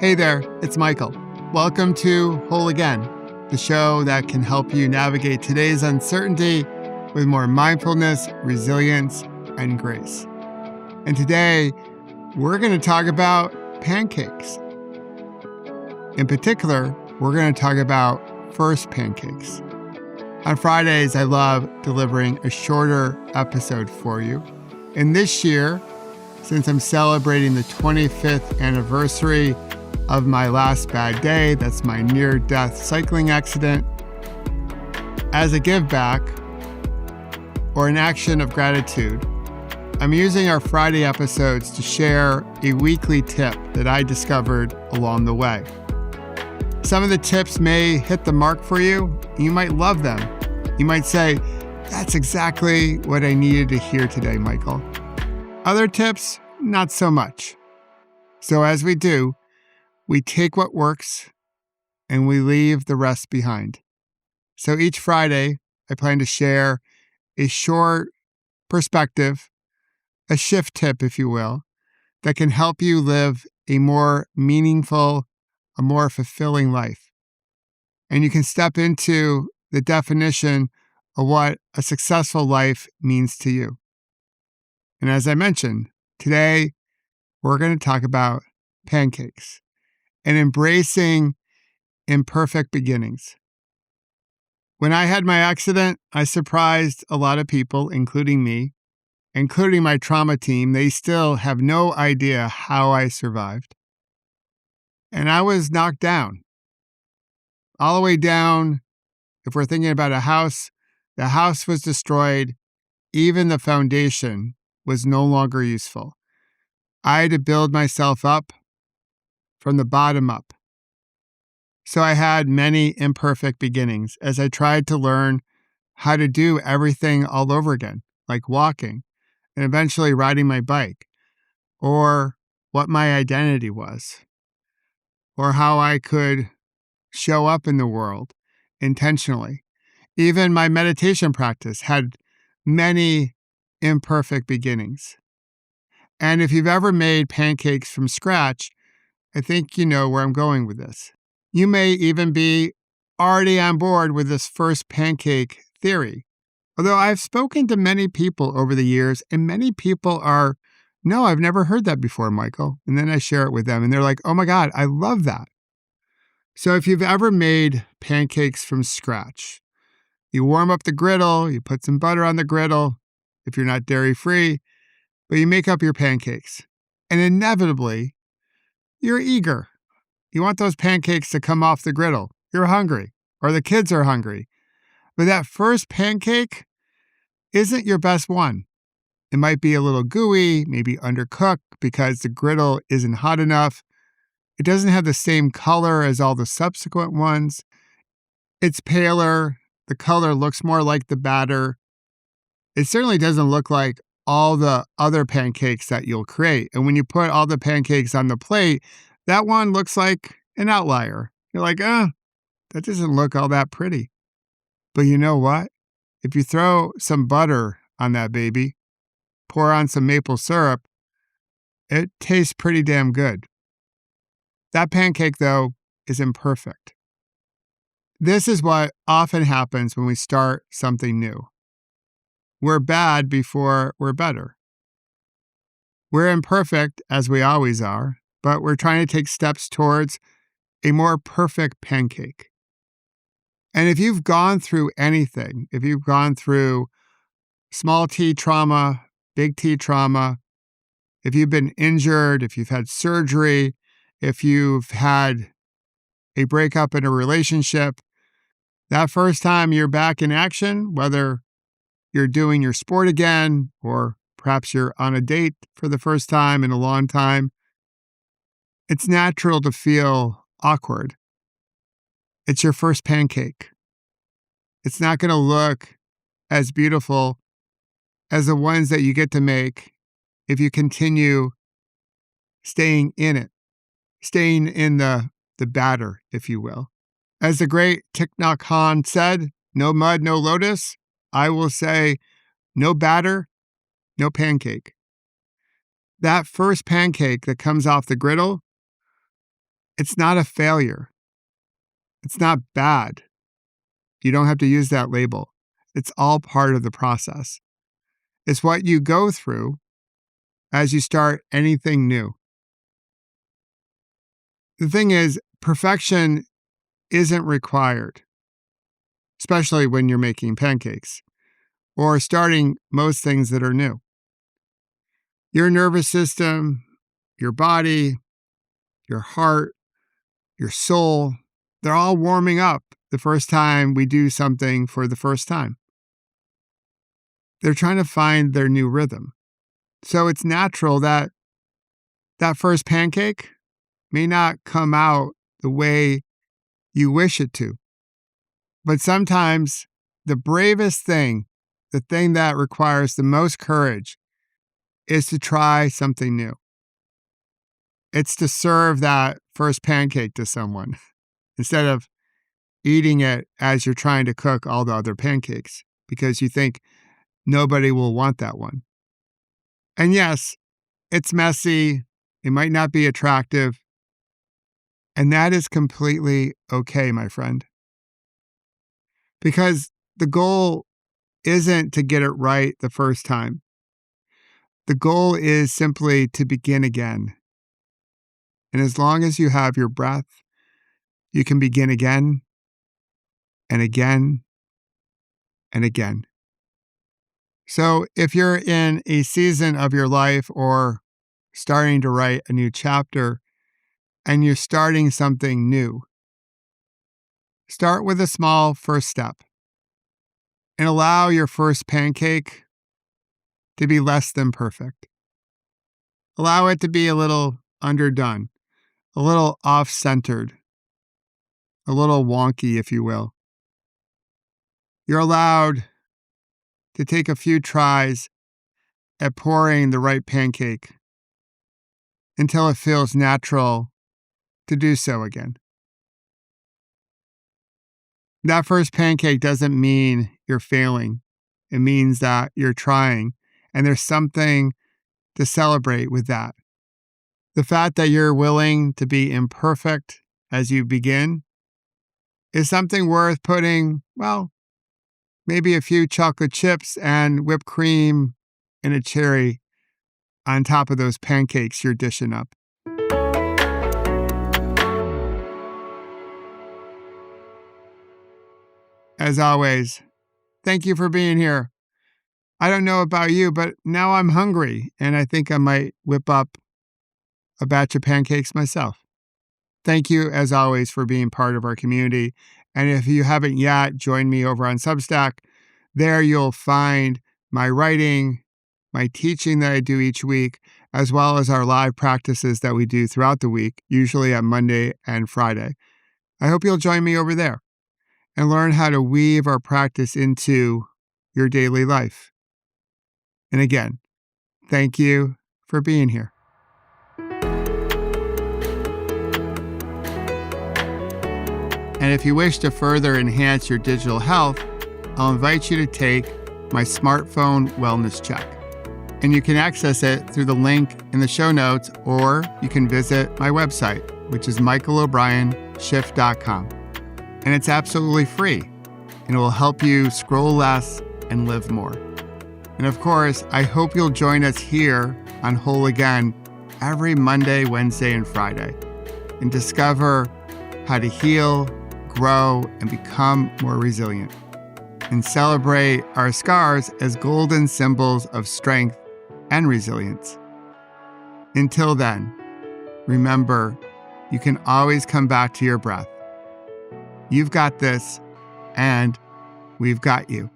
Hey there, it's Michael. Welcome to Whole Again, the show that can help you navigate today's uncertainty with more mindfulness, resilience, and grace. And today, we're going to talk about pancakes. In particular, we're going to talk about first pancakes. On Fridays, I love delivering a shorter episode for you. And this year, since I'm celebrating the 25th anniversary of my last bad day, that's my near-death cycling accident, as a give back or an action of gratitude, I'm using our Friday episodes to share a weekly tip that I discovered along the way. Some of the tips may hit the mark for you. You might love them. You might say, that's exactly what I needed to hear today, Michael. Other tips, not so much. So as we do, we take what works and we leave the rest behind. So each Friday, I plan to share a short perspective, a shift tip, if you will, that can help you live a more meaningful, a more fulfilling life. And you can step into the definition of what a successful life means to you. And as I mentioned, today we're going to talk about pancakes and embracing imperfect beginnings. When I had my accident, I surprised a lot of people, including me, including my trauma team. They still have no idea how I survived. And I was knocked down. All the way down, if we're thinking about a house, the house was destroyed. Even the foundation was no longer useful. I had to build myself up from the bottom up. So I had many imperfect beginnings as I tried to learn how to do everything all over again, like walking and eventually riding my bike, or what my identity was, or how I could show up in the world intentionally. Even my meditation practice had many imperfect beginnings. And if you've ever made pancakes from scratch, I think you know where I'm going with this. You may even be already on board with this first pancake theory. Although I've spoken to many people over the years, and many people are, no, I've never heard that before, Michael. And then I share it with them, and they're like, oh my God, I love that. So if you've ever made pancakes from scratch, you warm up the griddle, you put some butter on the griddle, if you're not dairy-free, but you make up your pancakes. And inevitably, you're eager. You want those pancakes to come off the griddle. You're hungry, or the kids are hungry. But that first pancake isn't your best one. It might be a little gooey, maybe undercooked because the griddle isn't hot enough. It doesn't have the same color as all the subsequent ones. It's paler. The color looks more like the batter. It certainly doesn't look like all the other pancakes that you'll create. And when you put all the pancakes on the plate, that one looks like an outlier. You're like, that doesn't look all that pretty. But you know what? If you throw some butter on that baby, pour on some maple syrup, it tastes pretty damn good. That pancake, though, is imperfect. This is what often happens when we start something new. We're bad before we're better. We're imperfect, as we always are, but we're trying to take steps towards a more perfect pancake. And if you've gone through anything, if you've gone through small t trauma, big T trauma, if you've been injured, if you've had surgery, if you've had a breakup in a relationship, that first time you're back in action, whether you're doing your sport again, or perhaps you're on a date for the first time in a long time, it's natural to feel awkward. It's your first pancake. It's not going to look as beautiful as the ones that you get to make if you continue staying in it, staying in the batter, if you will. As the great Thich Nhat Hanh said, no mud, no lotus. I will say, no batter, no pancake. That first pancake that comes off the griddle, It's not a failure. It's not bad. You don't have to use that label. It's all part of the process. It's what you go through as you start anything new. The thing is, perfection isn't required, especially when you're making pancakes or starting most things that are new. Your nervous system, your body, your heart, your soul, they're all warming up the first time we do something for the first time. They're trying to find their new rhythm. So it's natural that that first pancake may not come out the way you wish it to. But sometimes the bravest thing, the thing that requires the most courage, is to try something new. It's to serve that first pancake to someone instead of eating it as you're trying to cook all the other pancakes because you think nobody will want that one. And yes, it's messy. It might not be attractive. And that is completely okay, my friend. Because the goal isn't to get it right the first time. The goal is simply to begin again. And as long as you have your breath, you can begin again and again and again. So if you're in a season of your life or starting to write a new chapter and you're starting something new, start with a small first step and allow your first pancake to be less than perfect. Allow it to be a little underdone, a little off-centered, a little wonky, if you will. You're allowed to take a few tries at pouring the right pancake until it feels natural to do so again. That first pancake doesn't mean you're failing. It means that you're trying, and there's something to celebrate with that. The fact that you're willing to be imperfect as you begin is something worth putting, well, maybe a few chocolate chips and whipped cream and a cherry on top of those pancakes you're dishing up. As always, thank you for being here. I don't know about you, but now I'm hungry, and I think I might whip up a batch of pancakes myself. Thank you, as always, for being part of our community. And if you haven't yet, join me over on Substack. There you'll find my writing, my teaching that I do each week, as well as our live practices that we do throughout the week, usually on Monday and Friday. I hope you'll join me over there and learn how to weave our practice into your daily life. And again, thank you for being here. And if you wish to further enhance your digital health, I'll invite you to take my smartphone wellness check. And you can access it through the link in the show notes, or you can visit my website, which is michaelobrienshift.com. And it's absolutely free, and it will help you scroll less and live more. And of course, I hope you'll join us here on Whole Again every Monday, Wednesday, and Friday and discover how to heal, grow, and become more resilient, and celebrate our scars as golden symbols of strength and resilience. Until then, remember, you can always come back to your breath. You've got this, and we've got you.